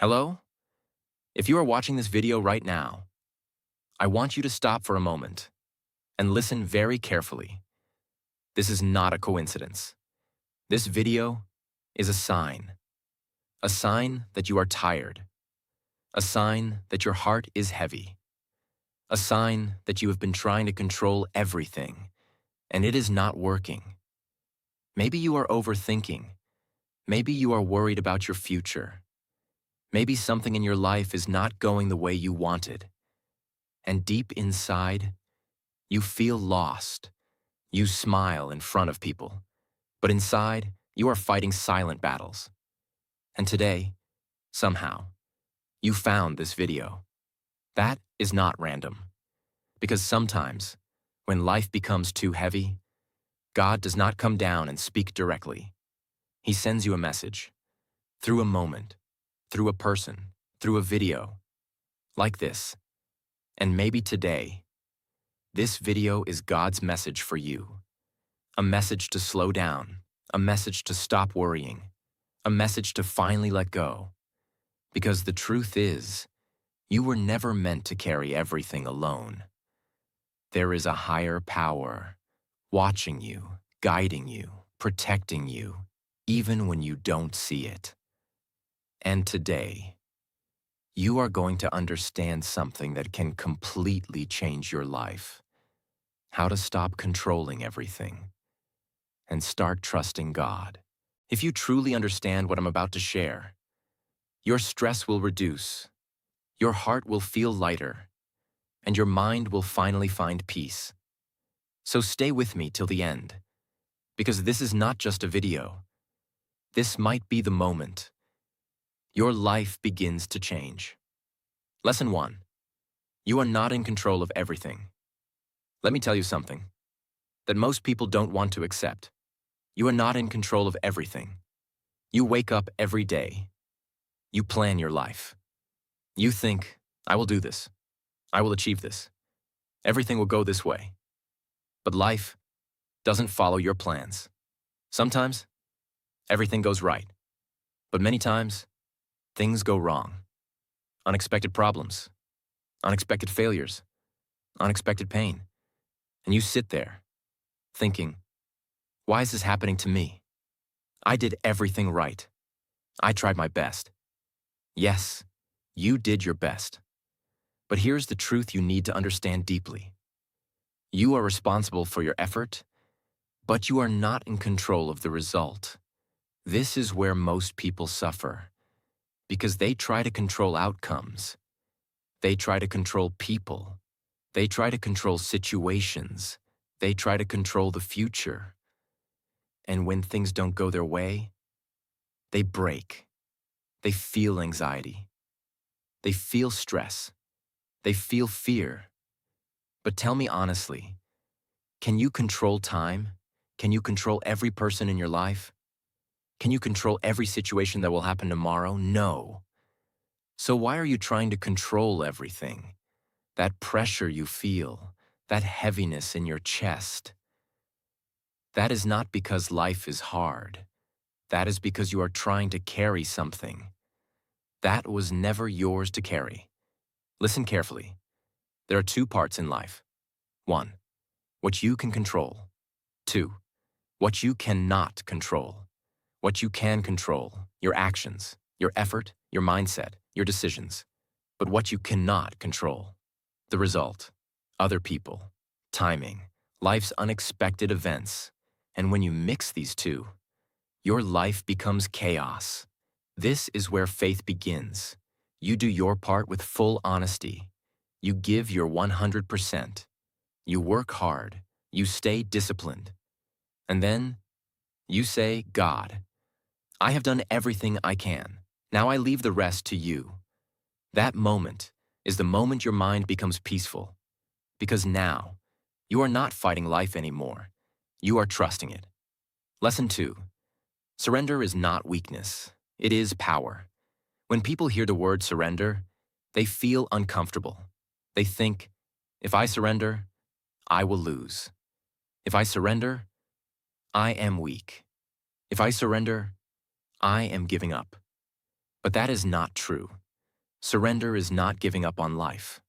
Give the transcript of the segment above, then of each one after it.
Hello? If you are watching this video right now, I want you to stop for a moment and listen very carefully. This is not a coincidence. This video is a sign that you are tired, a sign that your heart is heavy, a sign that you have been trying to control everything and it is not working. Maybe you are overthinking. Maybe you are worried about your future. Maybe something in your life is not going the way you wanted. And deep inside, you feel lost. You smile in front of people, but inside, you are fighting silent battles. And today, somehow, you found this video. That is not random. Because sometimes, when life becomes too heavy, God does not come down and speak directly. He sends you a message, through a moment, through a person, through a video, like this. And maybe today, this video is God's message for you. A message to slow down, a message to stop worrying, a message to finally let go. Because the truth is, you were never meant to carry everything alone. There is a higher power watching you, guiding you, protecting you, even when you don't see it. And today, you are going to understand something that can completely change your life. How to stop controlling everything and start trusting God. If you truly understand what I'm about to share, your stress will reduce, your heart will feel lighter, and your mind will finally find peace. So stay with me till the end, because this is not just a video. This might be the moment your life begins to change. Lesson 1. You are not in control of everything. Let me tell you something that most people don't want to accept. You are not in control of everything. You wake up every day. You plan your life. You think, I will do this. I will achieve this. Everything will go this way. But life doesn't follow your plans. Sometimes, everything goes right. But many times, things go wrong. Unexpected problems, unexpected failures, unexpected pain. And you sit there, thinking, why is this happening to me? I did everything right. I tried my best. Yes, you did your best. But here's the truth you need to understand deeply. You are responsible for your effort, but you are not in control of the result. This is where most people suffer, because they try to control outcomes. They try to control people. They try to control situations. They try to control the future. And when things don't go their way, they break. They feel anxiety. They feel stress. They feel fear. But tell me honestly, can you control time? Can you control every person in your life? Can you control every situation that will happen tomorrow? No. So why are you trying to control everything? That pressure you feel, that heaviness in your chest. That is not because life is hard. That is because you are trying to carry something. That was never yours to carry. Listen carefully. There are two parts in life. 1. What you can control. 2. What you cannot control. What you can control, your actions, your effort, your mindset, your decisions. But what you cannot control, the result, other people, timing, life's unexpected events. And when you mix these two, your life becomes chaos. This is where faith begins. You do your part with full honesty. You give your 100%. You work hard. You stay disciplined. And then you say, God, I have done everything I can. Now I leave the rest to you. That moment is the moment your mind becomes peaceful. Because now, you are not fighting life anymore. You are trusting it. Lesson 2. Surrender is not weakness. It is power. When people hear the word surrender, they feel uncomfortable. They think, if I surrender, I will lose. If I surrender, I am weak. If I surrender, I am giving up. But that is not true. Surrender is not giving up on life.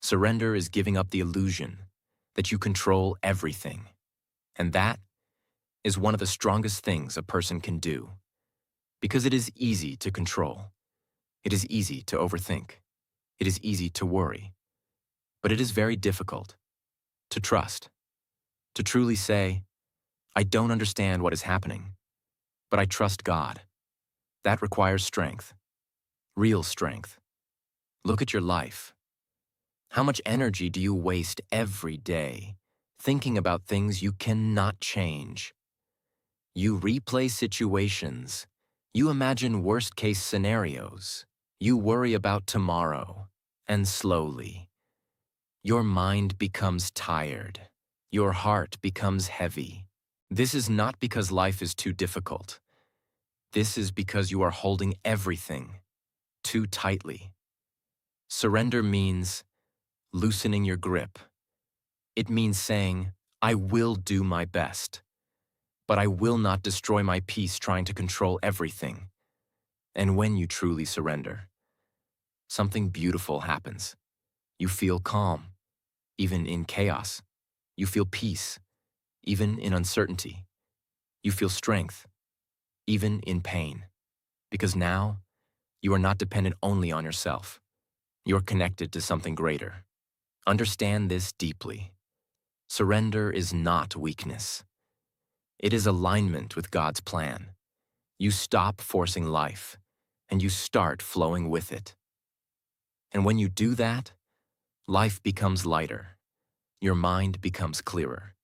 Surrender is giving up the illusion that you control everything. And that is one of the strongest things a person can do. Because it is easy to control. It is easy to overthink. It is easy to worry. But it is very difficult to trust. To truly say, I don't understand what is happening, but I trust God. That requires strength. Real strength. Look at your life. How much energy do you waste every day thinking about things you cannot change? You replay situations. You imagine worst-case scenarios. You worry about tomorrow. And slowly, your mind becomes tired. Your heart becomes heavy. This is not because life is too difficult. This is because you are holding everything too tightly. Surrender means loosening your grip. It means saying, I will do my best, but I will not destroy my peace trying to control everything. And when you truly surrender, something beautiful happens. You feel calm, even in chaos. You feel peace, even in uncertainty. You feel strength, even in pain. Because now, you are not dependent only on yourself. You're connected to something greater. Understand this deeply. Surrender is not weakness. It is alignment with God's plan. You stop forcing life, and you start flowing with it. And when you do that, life becomes lighter. Your mind becomes clearer.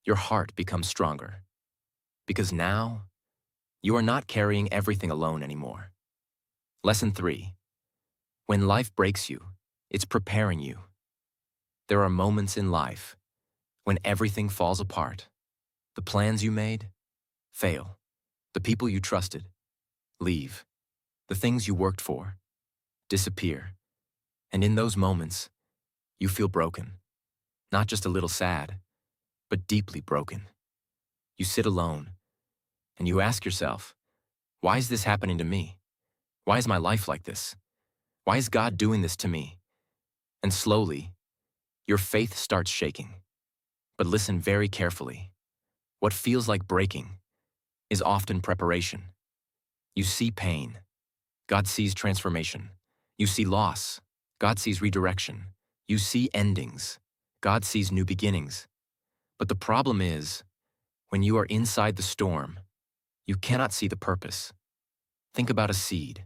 Your heart becomes stronger. Because now, you are not carrying everything alone anymore. Lesson 3. When life breaks you, it's preparing you. There are moments in life when everything falls apart. The plans you made fail. The people you trusted leave. The things you worked for disappear. And in those moments, you feel broken. Not just a little sad, but deeply broken. You sit alone, and you ask yourself, why is this happening to me? Why is my life like this? Why is God doing this to me? And slowly, your faith starts shaking. But listen very carefully. What feels like breaking is often preparation. You see pain. God sees transformation. You see loss. God sees redirection. You see endings. God sees new beginnings. But the problem is, when you are inside the storm, you cannot see the purpose. Think about a seed.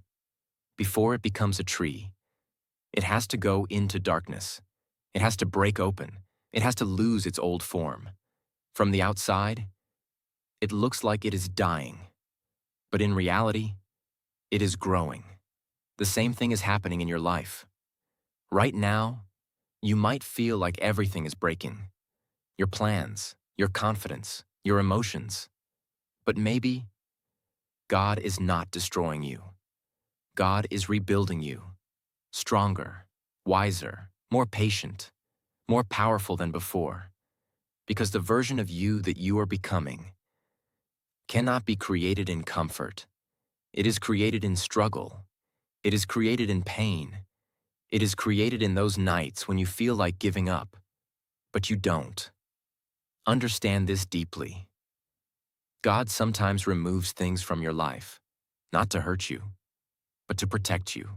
Before it becomes a tree, it has to go into darkness. It has to break open. It has to lose its old form. From the outside, it looks like it is dying. But in reality, it is growing. The same thing is happening in your life. Right now, you might feel like everything is breaking. Your plans, your confidence, your emotions. But maybe God is not destroying you. God is rebuilding you. Stronger, wiser, more patient, more powerful than before. Because the version of you that you are becoming cannot be created in comfort. It is created in struggle. It is created in pain. It is created in those nights when you feel like giving up, but you don't. Understand this deeply. God sometimes removes things from your life, not to hurt you, but to protect you.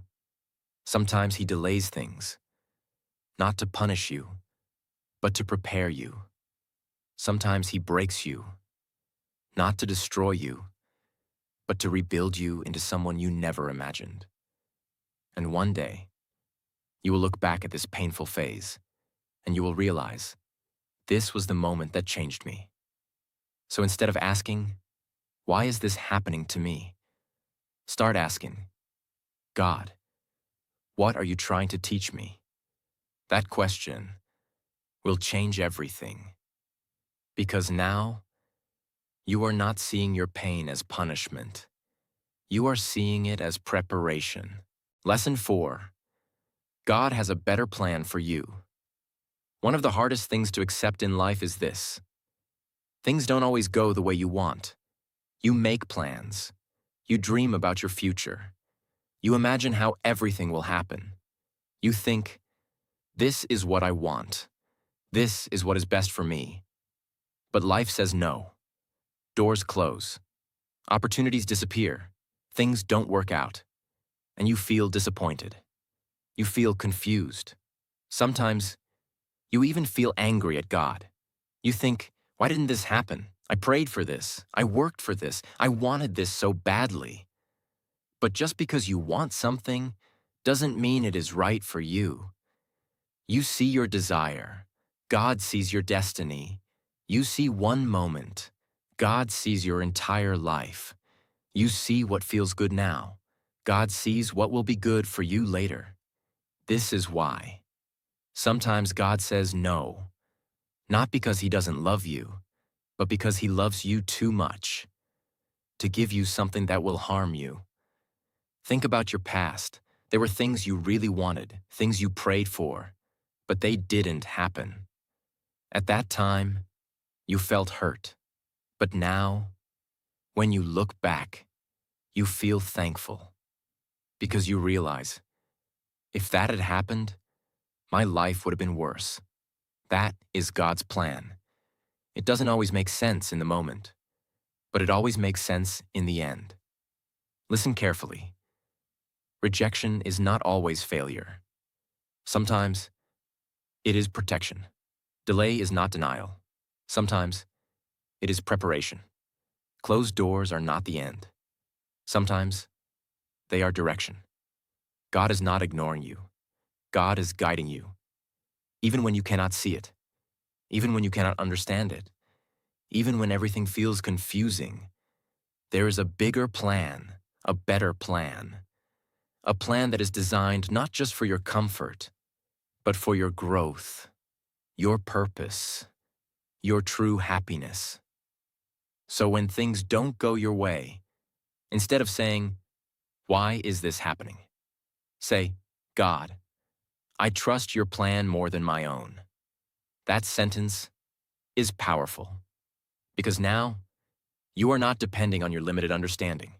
Sometimes He delays things, not to punish you, but to prepare you. Sometimes He breaks you, not to destroy you, but to rebuild you into someone you never imagined. And one day, you will look back at this painful phase, and you will realize, this was the moment that changed me. So instead of asking, why is this happening to me? Start asking, God, what are you trying to teach me? That question will change everything. Because now, you are not seeing your pain as punishment. You are seeing it as preparation. Lesson 4. God has a better plan for you. One of the hardest things to accept in life is this. Things don't always go the way you want. You make plans. You dream about your future. You imagine how everything will happen. You think, this is what I want. This is what is best for me. But life says no. Doors close. Opportunities disappear. Things don't work out. And you feel disappointed. You feel confused. Sometimes, you even feel angry at God. You think, why didn't this happen? I prayed for this. I worked for this. I wanted this so badly. But just because you want something doesn't mean it is right for you. You see your desire. God sees your destiny. You see one moment. God sees your entire life. You see what feels good now. God sees what will be good for you later. This is why. Sometimes God says no, not because He doesn't love you, but because He loves you too much to give you something that will harm you. Think about your past. There were things you really wanted, things you prayed for, but they didn't happen. At that time, you felt hurt. But now, when you look back, you feel thankful because you realize, if that had happened, my life would have been worse. That is God's plan. It doesn't always make sense in the moment, but it always makes sense in the end. Listen carefully. Rejection is not always failure. Sometimes, it is protection. Delay is not denial. Sometimes, it is preparation. Closed doors are not the end. Sometimes, they are direction. God is not ignoring you. God is guiding you. Even when you cannot see it. Even when you cannot understand it. Even when everything feels confusing. There is a bigger plan, a better plan. A plan that is designed not just for your comfort, but for your growth, your purpose, your true happiness. So when things don't go your way, instead of saying, why is this happening? Say, God, I trust your plan more than my own. That sentence is powerful because now you are not depending on your limited understanding.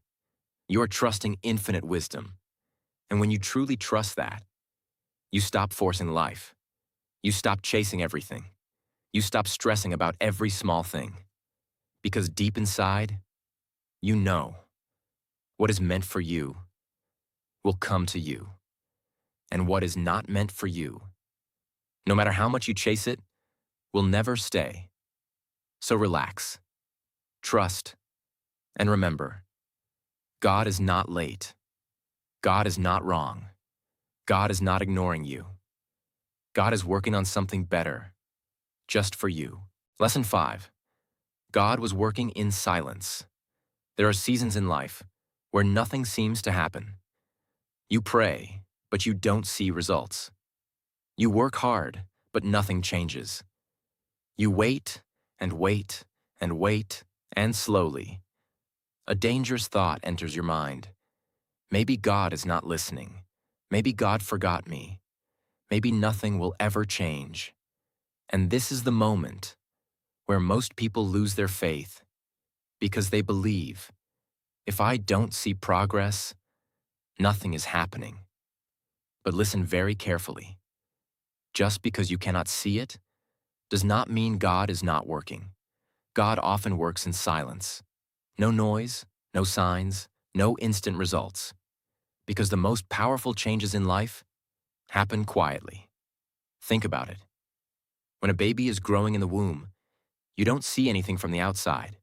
You are trusting infinite wisdom. And when you truly trust that, you stop forcing life. You stop chasing everything. You stop stressing about every small thing. Because deep inside, you know what is meant for you will come to you. And what is not meant for you, no matter how much you chase it, will never stay. So relax, trust, and remember, God is not late. God is not wrong. God is not ignoring you. God is working on something better, just for you. Lesson 5. God was working in silence. There are seasons in life where nothing seems to happen. You pray, but you don't see results. You work hard, but nothing changes. You wait and wait and wait, and slowly, a dangerous thought enters your mind. Maybe God is not listening. Maybe God forgot me. Maybe nothing will ever change. And this is the moment where most people lose their faith because they believe, if I don't see progress, nothing is happening. But listen very carefully. Just because you cannot see it does not mean God is not working. God often works in silence. No noise, no signs, no instant results. Because the most powerful changes in life happen quietly. Think about it. When a baby is growing in the womb, you don't see anything from the outside.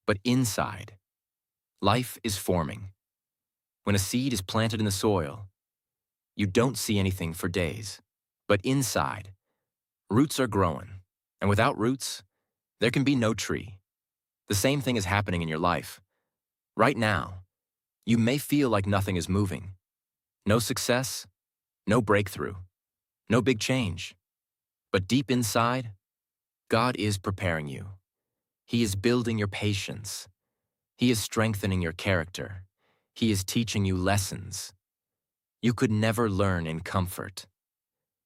But inside, life is forming. When a seed is planted in the soil, you don't see anything for days. But inside, roots are growing. And without roots, there can be no tree. The same thing is happening in your life. Right now, you may feel like nothing is moving. No success, no breakthrough, no big change. But deep inside, God is preparing you. He is building your patience. He is strengthening your character. He is teaching you lessons you could never learn in comfort.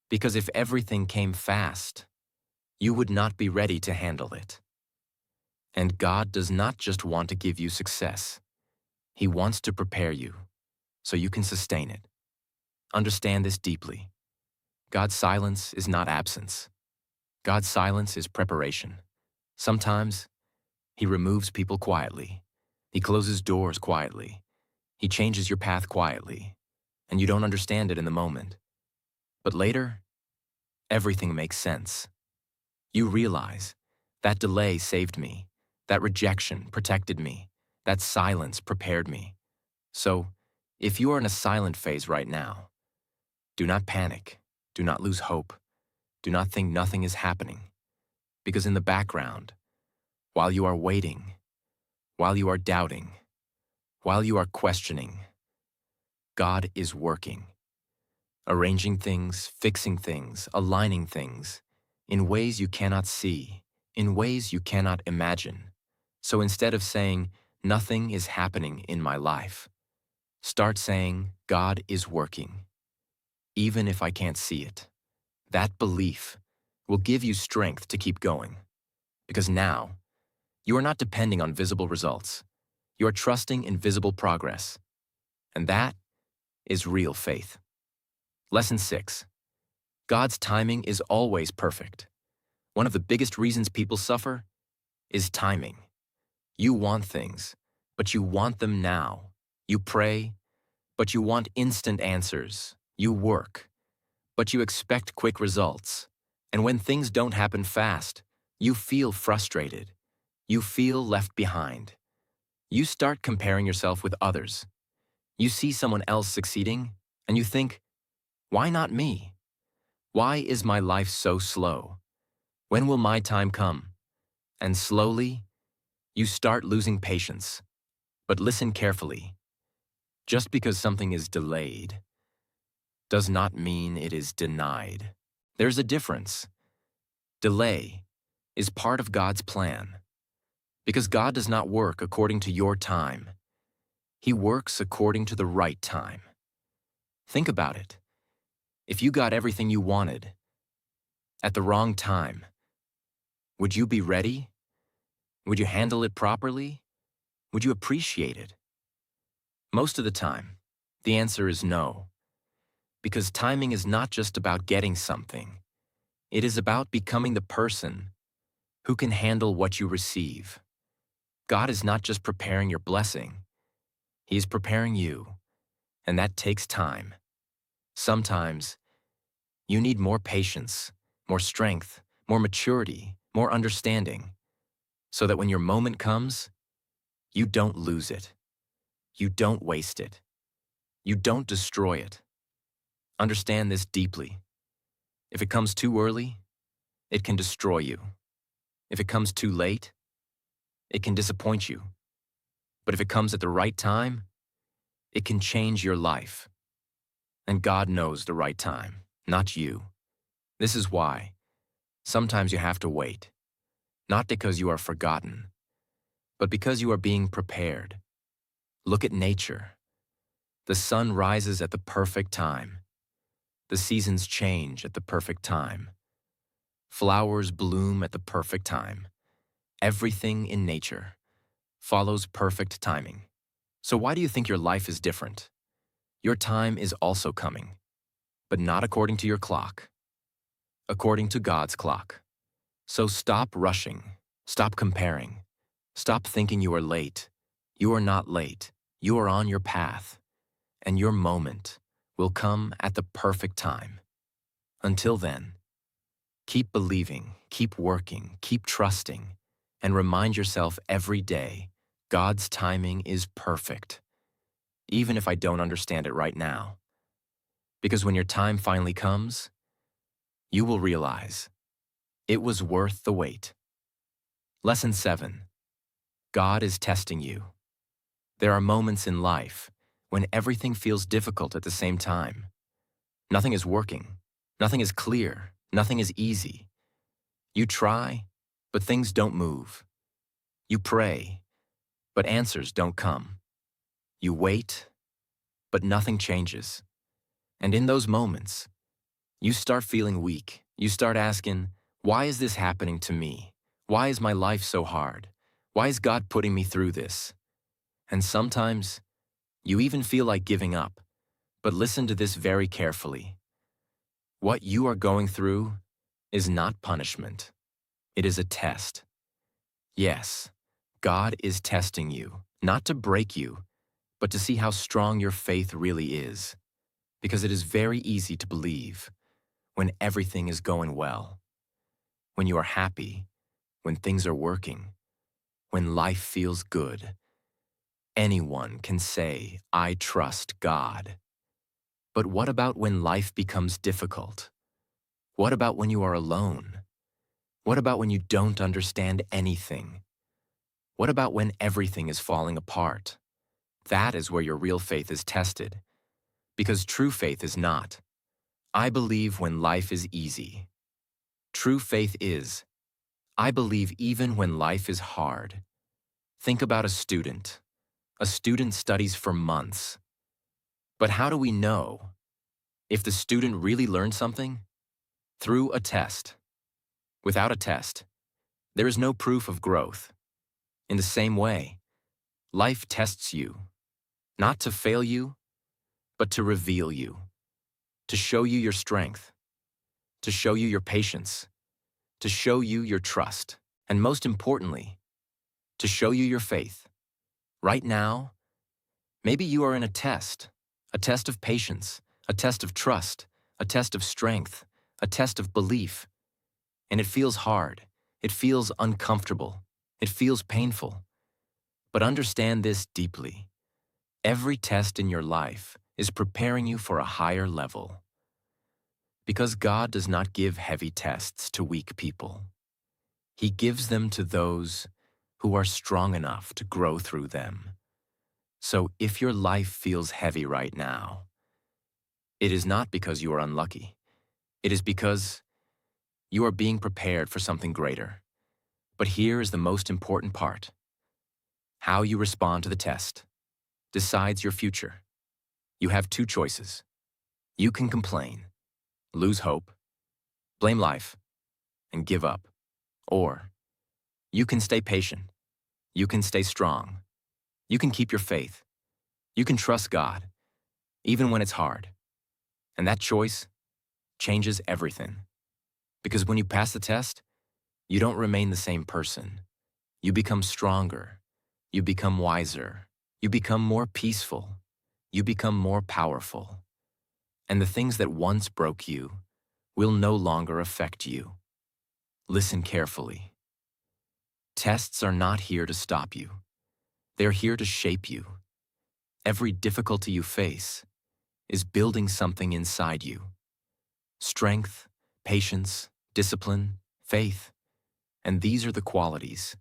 Because if everything came fast, you would not be ready to handle it. And God does not just want to give you success. He wants to prepare you. so you can sustain it. Understand this deeply. God's silence is not absence. God's silence is preparation. Sometimes, He removes people quietly. He closes doors quietly. He changes your path quietly, and you don't understand it in the moment. But later, everything makes sense. You realize that delay saved me, that rejection protected me, that silence prepared me. So, if you are in a silent phase right now, do not panic, do not lose hope, do not think nothing is happening. Because in the background, while you are waiting, while you are doubting, while you are questioning, God is working, arranging things, fixing things, aligning things, in ways you cannot see, in ways you cannot imagine. So instead of saying, nothing is happening in my life, start saying, God is working, even if I can't see it. That belief will give you strength to keep going. Because now, you are not depending on visible results. You are trusting in visible progress. And that is real faith. Lesson 6. God's timing is always perfect. One of the biggest reasons people suffer is timing. You want things, but you want them now. You pray, but you want instant answers. You work, but you expect quick results. And when things don't happen fast, you feel frustrated. You feel left behind. You start comparing yourself with others. You see someone else succeeding, and you think, why not me? Why is my life so slow? When will my time come? And slowly, you start losing patience. But listen carefully. Just because something is delayed does not mean it is denied. There's a difference. Delay is part of God's plan. Because God does not work according to your time. He works according to the right time. Think about it. If you got everything you wanted at the wrong time, would you be ready? Would you handle it properly? Would you appreciate it? Most of the time, the answer is no. Because timing is not just about getting something. It is about becoming the person who can handle what you receive. God is not just preparing your blessing. He is preparing you, and that takes time. Sometimes, you need more patience, more strength, more maturity, more understanding, so that when your moment comes, you don't lose it. You don't waste it. You don't destroy it. Understand this deeply. If it comes too early, it can destroy you. If it comes too late, it can disappoint you. But if it comes at the right time, it can change your life. And God knows the right time, not you. This is why sometimes you have to wait, not because you are forgotten, but because you are being prepared. Look at nature. The sun rises at the perfect time. The seasons change at the perfect time. Flowers bloom at the perfect time. Everything in nature follows perfect timing. So why do you think your life is different? Your time is also coming, but not according to your clock, according to God's clock. So stop rushing, stop comparing, stop thinking you are late. You are not late. You are on your path, and your moment will come at the perfect time. Until then, keep believing, keep working, keep trusting, and remind yourself every day, God's timing is perfect, even if I don't understand it right now. Because when your time finally comes, you will realize it was worth the wait. Lesson 7. God is testing you. There are moments in life when everything feels difficult at the same time. Nothing is working. Nothing is clear. Nothing is easy. You try, but things don't move. You pray, but answers don't come. You wait, but nothing changes. And in those moments, you start feeling weak. You start asking, why is this happening to me? Why is my life so hard? Why is God putting me through this? And sometimes, You even feel like giving up. But listen to this very carefully. What you are going through is not punishment. It is a test. Yes, God is testing you, not to break you, but to see how strong your faith really is. Because it is very easy to believe when everything is going well, when you are happy, when things are working, when life feels good. Anyone can say, I trust God. But what about when life becomes difficult? What about when you are alone? What about when you don't understand anything? What about when everything is falling apart? That is where your real faith is tested. Because true faith is not. I believe when life is easy. True faith is, I believe even when life is hard. Think about a student. A student studies for months. But how do we know if the student really learned something? Through a test. Without a test, there is no proof of growth. In the same way, life tests you, not to fail you, but to reveal you, to show you your strength, to show you your patience, to show you your trust, and most importantly, to show you your faith. Right now, maybe you are in a test of patience, a test of trust, a test of strength, a test of belief, and it feels hard, it feels uncomfortable, it feels painful. But understand this deeply. Every test in your life is preparing you for a higher level. Because God does not give heavy tests to weak people. He gives them to those who are strong enough to grow through them. So if your life feels heavy right now, it is not because you are unlucky. It is because you are being prepared for something greater. But here is the most important part. How you respond to the test decides your future. You have two choices. You can complain, lose hope, blame life, and give up. Or you can stay patient. You can stay strong. You can keep your faith. You can trust God, even when it's hard. And that choice changes everything. Because when you pass the test, you don't remain the same person. You become stronger. You become wiser. You become more peaceful. You become more powerful. And the things that once broke you will no longer affect you. Listen carefully. Tests are not here to stop you. They're here to shape you. Every difficulty you face is building something inside you. Strength, patience, discipline, faith. And these are the qualities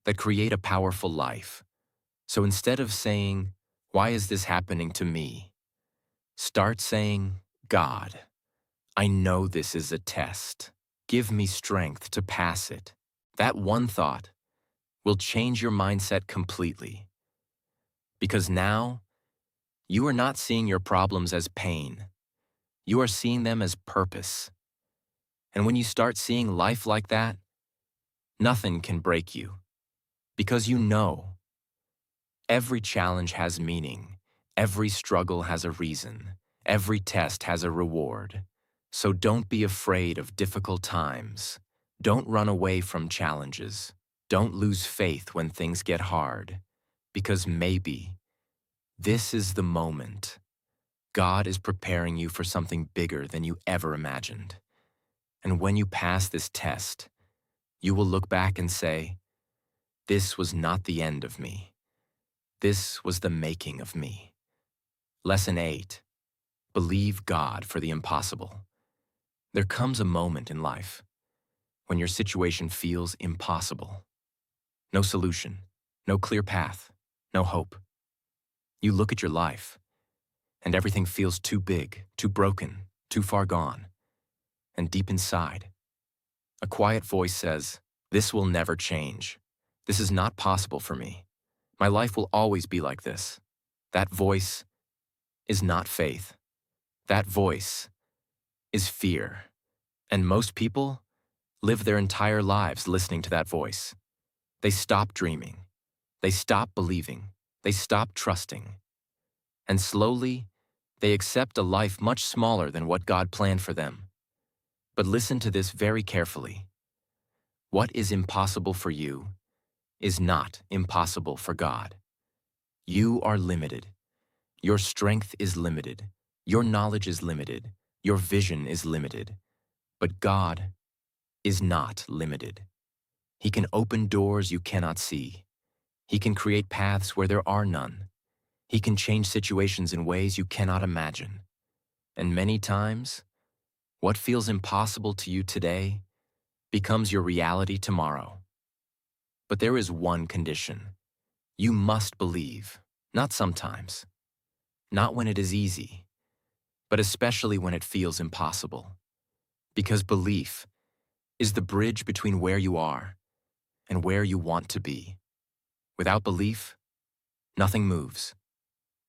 that create a powerful life. So instead of saying, why is this happening to me? Start saying, God, I know this is a test. Give me strength to pass it. That one thought will change your mindset completely. Because now, you are not seeing your problems as pain. You are seeing them as purpose. And when you start seeing life like that, nothing can break you. Because you know, every challenge has meaning. Every struggle has a reason. Every test has a reward. So don't be afraid of difficult times. Don't run away from challenges. Don't lose faith when things get hard. Because maybe this is the moment. God is preparing you for something bigger than you ever imagined. And when you pass this test, you will look back and say, this was not the end of me. This was the making of me. Lesson 8. Believe God for the impossible. There comes a moment in life when your situation feels impossible. No solution, no clear path, no hope. You look at your life, and everything feels too big, too broken, too far gone. And deep inside, a quiet voice says, this will never change. This is not possible for me. My life will always be like this. That voice is not faith. That voice is fear. And most people live their entire lives listening to that voice. They stop dreaming. They stop believing. They stop trusting. And slowly, they accept a life much smaller than what God planned for them. But listen to this very carefully. What is impossible for you is not impossible for God. You are limited. Your strength is limited. Your knowledge is limited. Your vision is limited. But God is not limited. He can open doors you cannot see. He can create paths where there are none. He can change situations in ways you cannot imagine. And many times, what feels impossible to you today becomes your reality tomorrow. But there is one condition. You must believe, not sometimes, not when it is easy, but especially when it feels impossible. Because belief is the bridge between where you are and where you want to be. Without belief, nothing moves.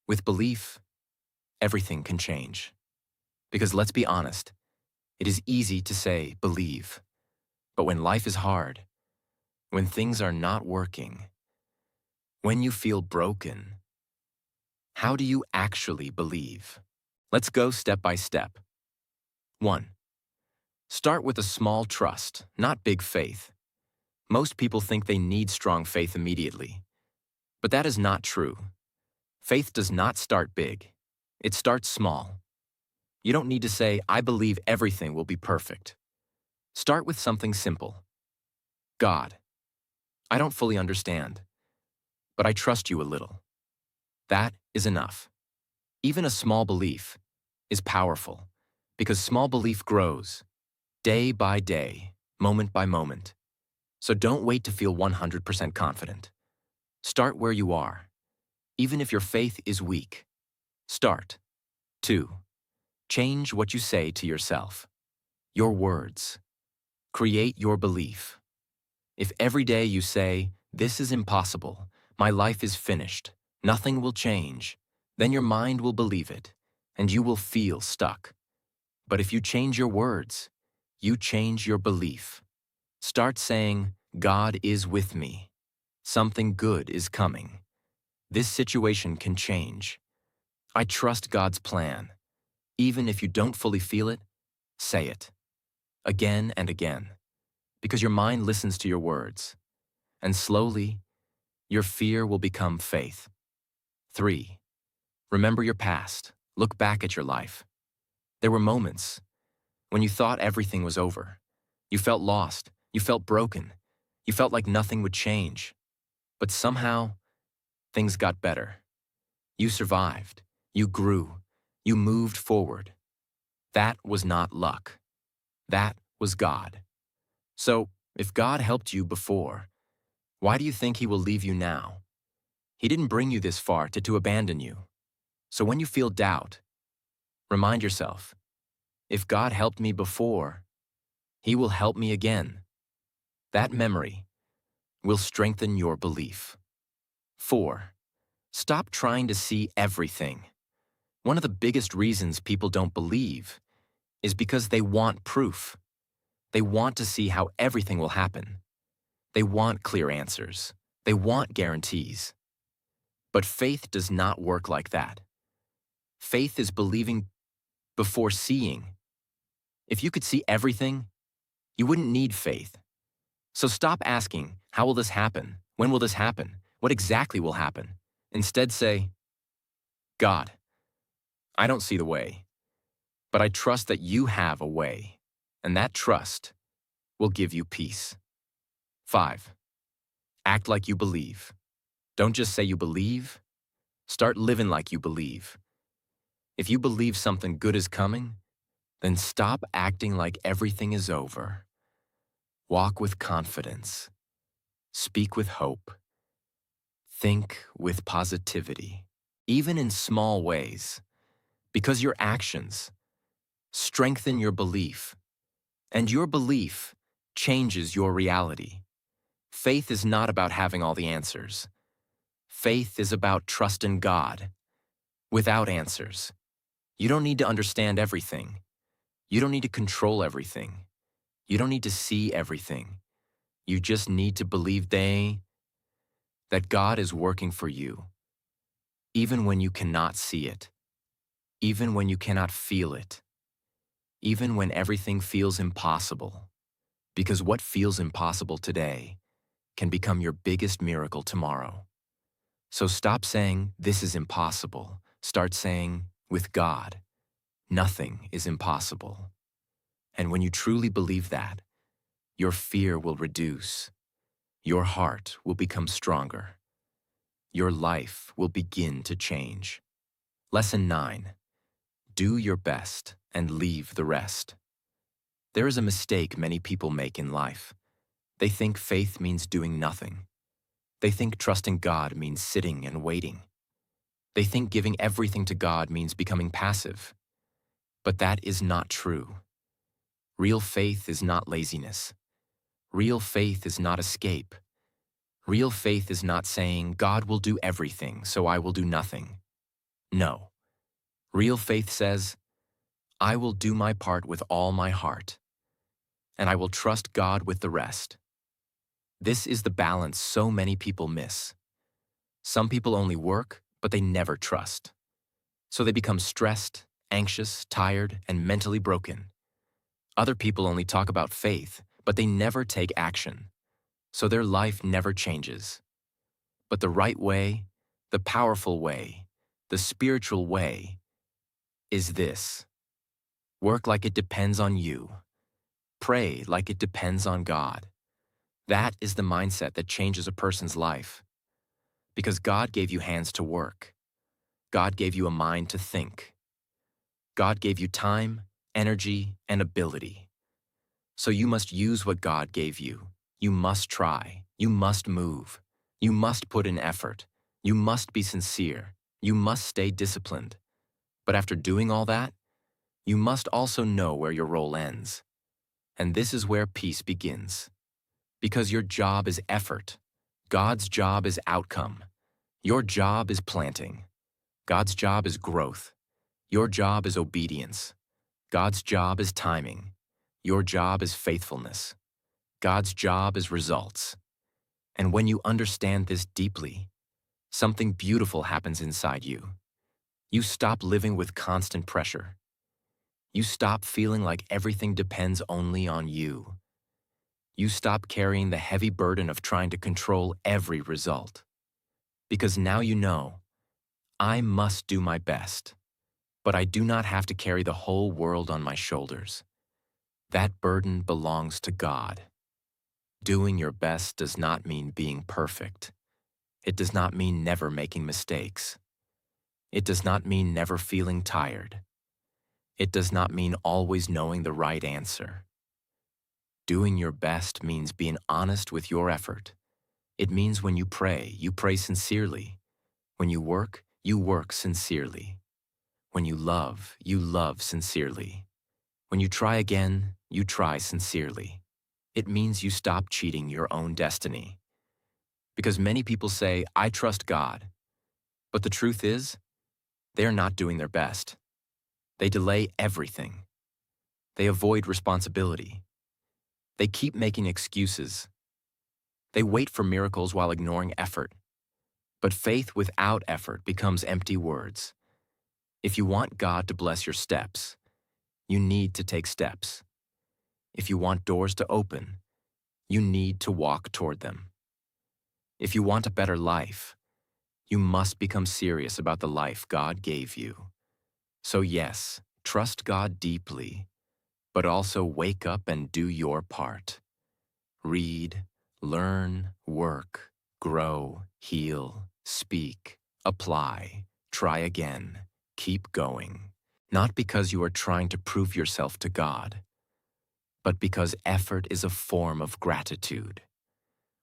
With belief, everything can change. Because let's be honest, it is easy to say believe, but when life is hard, when things are not working, when you feel broken, how do you actually believe? Let's go step by step. 1. Start with a small trust, not big faith. Most people think they need strong faith immediately, but that is not true. Faith does not start big. It starts small. You don't need to say, I believe everything will be perfect. Start with something simple. God, I don't fully understand, but I trust you a little. That is enough. Even a small belief is powerful because small belief grows day by day, moment by moment. So don't wait to feel 100% confident. Start where you are, even if your faith is weak. Start. 2. Change what you say to yourself. Your words. Create your belief. If every day you say, this is impossible, my life is finished, nothing will change, then your mind will believe it, and you will feel stuck. But if you change your words, you change your belief. Start saying, God is with me. Something good is coming. This situation can change. I trust God's plan. Even if you don't fully feel it, say it. Again and again. Because your mind listens to your words. And slowly, your fear will become faith. 3. Remember your past. Look back at your life. There were moments when you thought everything was over. You felt lost. You felt broken. You felt like nothing would change. But somehow, things got better. You survived. You grew. You moved forward. That was not luck. That was God. So, if God helped you before, why do you think He will leave you now? He didn't bring you this far to abandon you. So when you feel doubt, remind yourself, if God helped me before, He will help me again. That memory will strengthen your belief. 4. Stop trying to see everything. One of the biggest reasons people don't believe is because they want proof. They want to see how everything will happen. They want clear answers. They want guarantees. But faith does not work like that. Faith is believing before seeing. If you could see everything, you wouldn't need faith. So stop asking, how will this happen? When will this happen? What exactly will happen? Instead say, God, I don't see the way, but I trust that you have a way, and that trust will give you peace. 5. Act like you believe. Don't just say you believe, start living like you believe. If you believe something good is coming, then stop acting like everything is over. Walk with confidence. Speak with hope. Think with positivity, even in small ways, because your actions strengthen your belief, and your belief changes your reality. Faith is not about having all the answers. Faith is about trusting God without answers. You don't need to understand everything. You don't need to control everything. You don't need to see everything. You just need to believe that God is working for you. even when you cannot see it, even when you cannot feel it, even when everything feels impossible. Because what feels impossible today can become your biggest miracle tomorrow. So stop saying, "This is impossible." Start saying, "With God, nothing is impossible." And when you truly believe that, your fear will reduce, your heart will become stronger, your life will begin to change. Lesson 9. Do your best and leave the rest. There is a mistake many people make in life. They think faith means doing nothing. They think trusting God means sitting and waiting. They think giving everything to God means becoming passive. But that is not true. Real faith is not laziness. Real faith is not escape. Real faith is not saying, "God will do everything, so I will do nothing." No. Real faith says, "I will do my part with all my heart, and I will trust God with the rest." This is the balance so many people miss. Some people only work, but they never trust. So they become stressed, anxious, tired, and mentally broken. Other people only talk about faith, but they never take action. So their life never changes. But the right way, the powerful way, the spiritual way is this. Work like it depends on you. Pray like it depends on God. That is the mindset that changes a person's life. Because God gave you hands to work. God gave you a mind to think. God gave you time, energy, and ability. So you must use what God gave you. You must try. You must move. You must put in effort. You must be sincere. You must stay disciplined. But after doing all that, you must also know where your role ends. And this is where peace begins. Because your job is effort. God's job is outcome. Your job is planting. God's job is growth. Your job is obedience. God's job is timing. Your job is faithfulness. God's job is results. And when you understand this deeply, something beautiful happens inside you. You stop living with constant pressure. You stop feeling like everything depends only on you. You stop carrying the heavy burden of trying to control every result. Because now you know, I must do my best, but I do not have to carry the whole world on my shoulders. That burden belongs to God. Doing your best does not mean being perfect. It does not mean never making mistakes. It does not mean never feeling tired. It does not mean always knowing the right answer. Doing your best means being honest with your effort. It means when you pray sincerely. When you work sincerely. When you love sincerely. When you try again, you try sincerely. It means you stop cheating your own destiny. Because many people say, "I trust God." But the truth is, they are not doing their best. They delay everything. They avoid responsibility. They keep making excuses. They wait for miracles while ignoring effort. But faith without effort becomes empty words. If you want God to bless your steps, you need to take steps. If you want doors to open, you need to walk toward them. If you want a better life, you must become serious about the life God gave you. So yes, trust God deeply, but also wake up and do your part. Read, learn, work, grow, heal, speak, apply, try again, keep going. Not because you are trying to prove yourself to God, but because effort is a form of gratitude.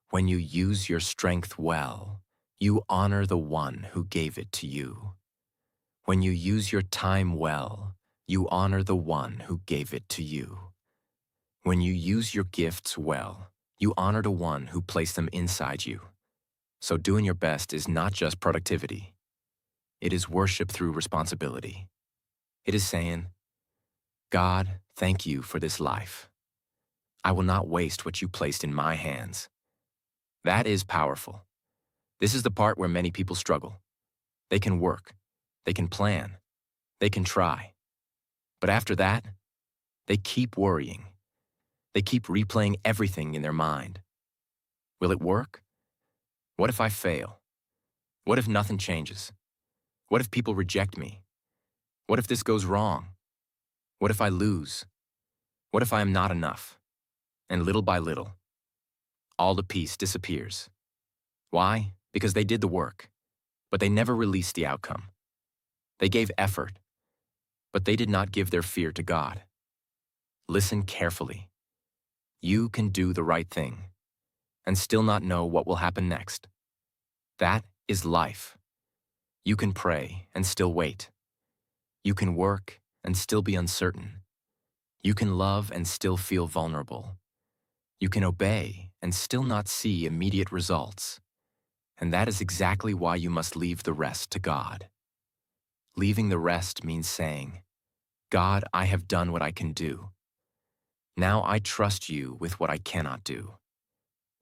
When you use your strength well, you honor the one who gave it to you. When you use your time well, you honor the one who gave it to you. When you use your gifts well, you honor the one who placed them inside you. So doing your best is not just productivity. It is worship through responsibility. It is saying, "God, thank you for this life. I will not waste what you placed in my hands." That is powerful. This is the part where many people struggle. They can work. They can plan. They can try. But after that, they keep worrying. They keep replaying everything in their mind. Will it work? What if I fail? What if nothing changes? What if people reject me? What if this goes wrong? What if I lose? What if I am not enough? And little by little, all the peace disappears. Why? Because they did the work, but they never released the outcome. They gave effort, but they did not give their fear to God. Listen carefully. You can do the right thing and still not know what will happen next. That is life. You can pray and still wait. You can work and still be uncertain. You can love and still feel vulnerable. You can obey and still not see immediate results. And that is exactly why you must leave the rest to God. Leaving the rest means saying, God, I have done what I can do. Now I trust you with what I cannot do.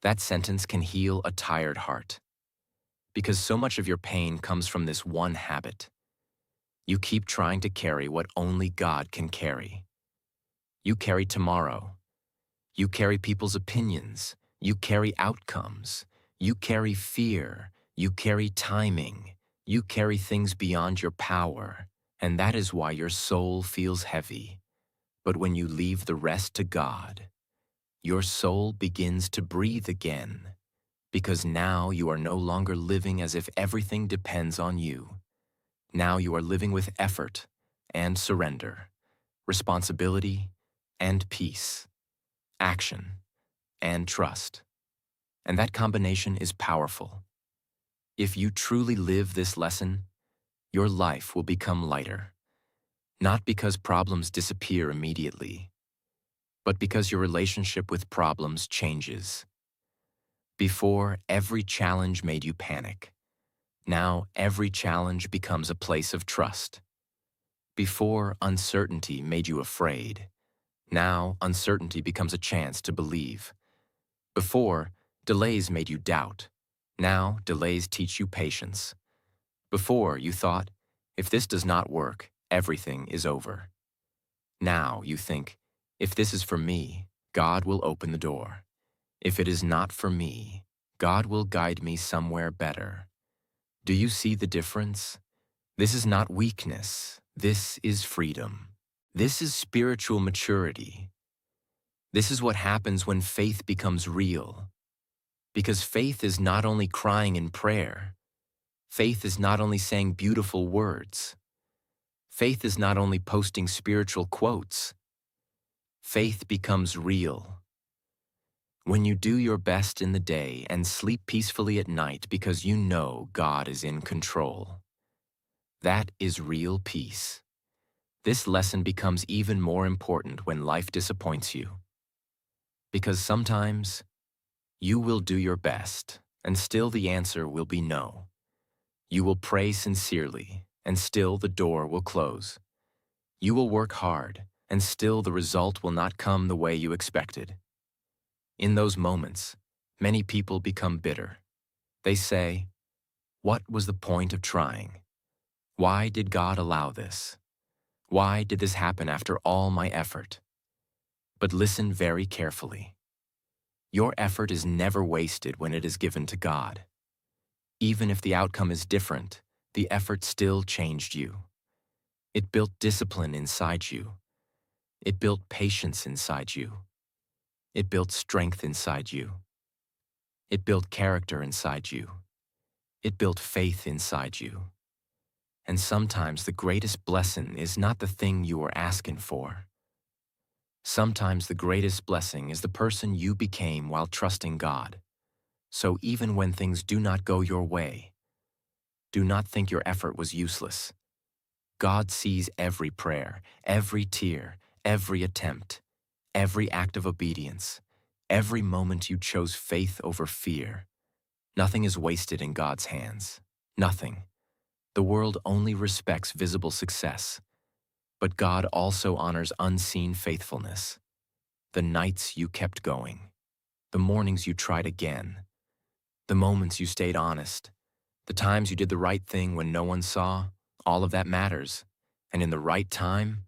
That sentence can heal a tired heart. Because so much of your pain comes from this one habit. You keep trying to carry what only God can carry. You carry tomorrow. You carry people's opinions. You carry outcomes. You carry fear. You carry timing. You carry things beyond your power. And that is why your soul feels heavy. But when you leave the rest to God, your soul begins to breathe again. Because now you are no longer living as if everything depends on you. Now you are living with effort and surrender, responsibility and peace, action and trust. And that combination is powerful. If you truly live this lesson, your life will become lighter. Not because problems disappear immediately, but because your relationship with problems changes. Before, every challenge made you panic. Now, every challenge becomes a place of trust. Before, uncertainty made you afraid. Now, uncertainty becomes a chance to believe. Before, delays made you doubt. Now, delays teach you patience. Before, you thought, if this does not work, everything is over. Now, you think, if this is for me, God will open the door. If it is not for me, God will guide me somewhere better. Do you see the difference? This is not weakness. This is freedom. This is spiritual maturity. This is what happens when faith becomes real. Because faith is not only crying in prayer. Faith is not only saying beautiful words. Faith is not only posting spiritual quotes. Faith becomes real. When you do your best in the day and sleep peacefully at night because you know God is in control. That is real peace. This lesson becomes even more important when life disappoints you. Because sometimes, you will do your best, and still the answer will be no. You will pray sincerely, and still the door will close. You will work hard, and still the result will not come the way you expected. In those moments, many people become bitter. They say, what was the point of trying? Why did God allow this? Why did this happen after all my effort? But listen very carefully. Your effort is never wasted when it is given to God. Even if the outcome is different, the effort still changed you. It built discipline inside you. It built patience inside you. It built strength inside you. It built character inside you. It built faith inside you. And sometimes the greatest blessing is not the thing you are asking for. Sometimes the greatest blessing is the person you became while trusting God. So even when things do not go your way, do not think your effort was useless. God sees every prayer, every tear, every attempt, every act of obedience, every moment you chose faith over fear. Nothing is wasted in God's hands. Nothing. The world only respects visible success, but God also honors unseen faithfulness. The nights you kept going, the mornings you tried again, the moments you stayed honest, The times you did the right thing when no one saw, all of that matters. And in the right time,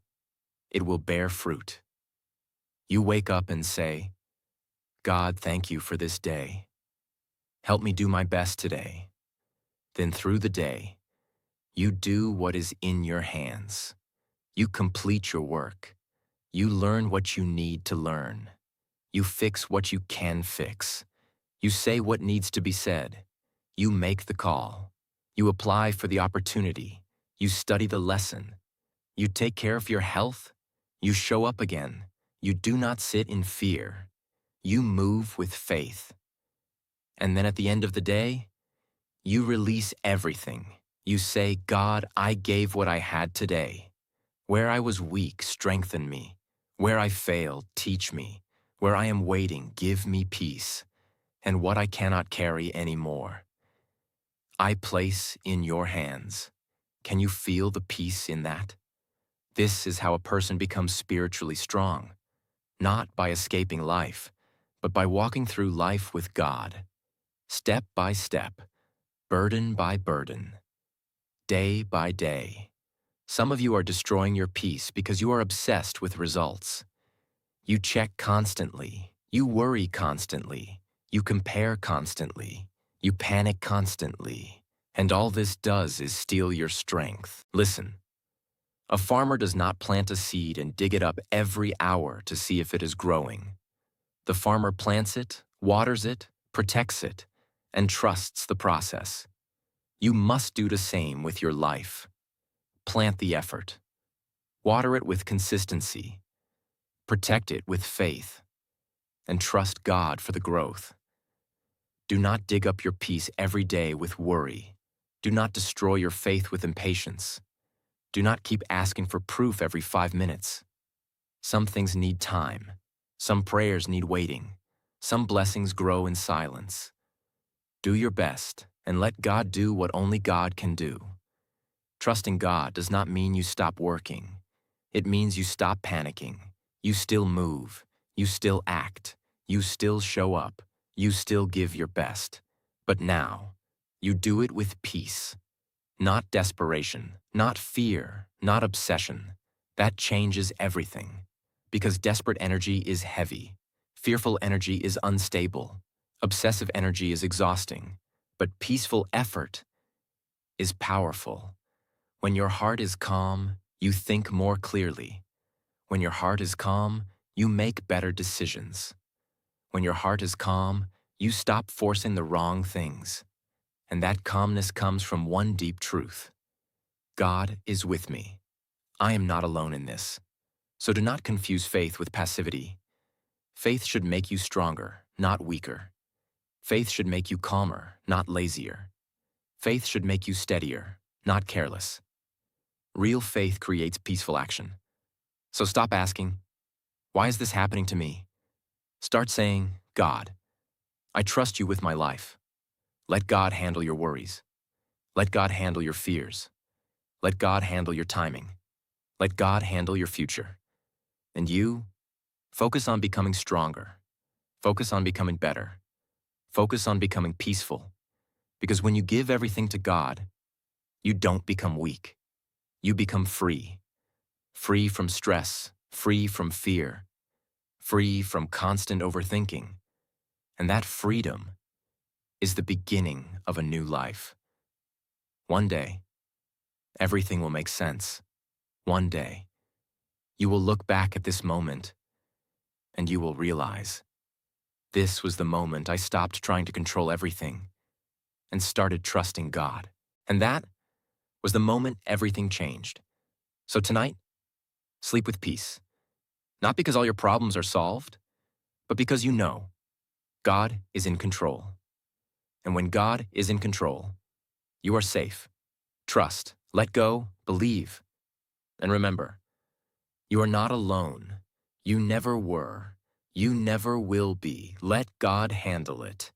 it will bear fruit. You wake up and say, God, thank you for this day. Help me do my best today. Then through the day, you do what is in your hands. You complete your work. You learn what you need to learn. You fix what you can fix. You say what needs to be said. You make the call. You apply for the opportunity. You study the lesson. You take care of your health. You show up again. You do not sit in fear. You move with faith. And then at the end of the day, you release everything. You say, God, I gave what I had today. Where I was weak, strengthen me. Where I failed, teach me. Where I am waiting, give me peace. And what I cannot carry anymore, I place in your hands. Can you feel the peace in that? This is how a person becomes spiritually strong, not by escaping life, but by walking through life with God, step by step, burden by burden, day by day. Some of you are destroying your peace because you are obsessed with results. You check constantly, you worry constantly, you compare constantly, you panic constantly, and all this does is steal your strength. Listen, a farmer does not plant a seed and dig it up every hour to see if it is growing. The farmer plants it, waters it, protects it, and trusts the process. You must do the same with your life. Plant the effort. Water it with consistency. Protect it with faith. And trust God for the growth. Do not dig up your peace every day with worry. Do not destroy your faith with impatience. Do not keep asking for proof every 5 minutes. Some things need time. Some prayers need waiting. Some blessings grow in silence. Do your best and let God do what only God can do. Trusting God does not mean you stop working. It means you stop panicking. You still move. You still act. You still show up. You still give your best. But now, you do it with peace. Not desperation, not fear, not obsession. That changes everything. Because desperate energy is heavy. Fearful energy is unstable. Obsessive energy is exhausting. But peaceful effort is powerful. When your heart is calm, you think more clearly. When your heart is calm, you make better decisions. When your heart is calm, you stop forcing the wrong things. And that calmness comes from one deep truth. God is with me. I am not alone in this. So do not confuse faith with passivity. Faith should make you stronger, not weaker. Faith should make you calmer, not lazier. Faith should make you steadier, not careless. Real faith creates peaceful action. So stop asking, why is this happening to me? Start saying, God, I trust you with my life. Let God handle your worries. Let God handle your fears. Let God handle your timing. Let God handle your future. And you, focus on becoming stronger. Focus on becoming better. Focus on becoming peaceful. Because when you give everything to God, you don't become weak. You become free. Free from stress, free from fear, free from constant overthinking. And that freedom is the beginning of a new life. One day, everything will make sense. One day, you will look back at this moment and you will realize, this was the moment I stopped trying to control everything and started trusting God. And that was the moment everything changed. So tonight, sleep with peace. Not because all your problems are solved, but because you know God is in control. And when God is in control, you are safe. Trust, let go, believe. And remember, you are not alone. You never were. You never will be. Let God handle it.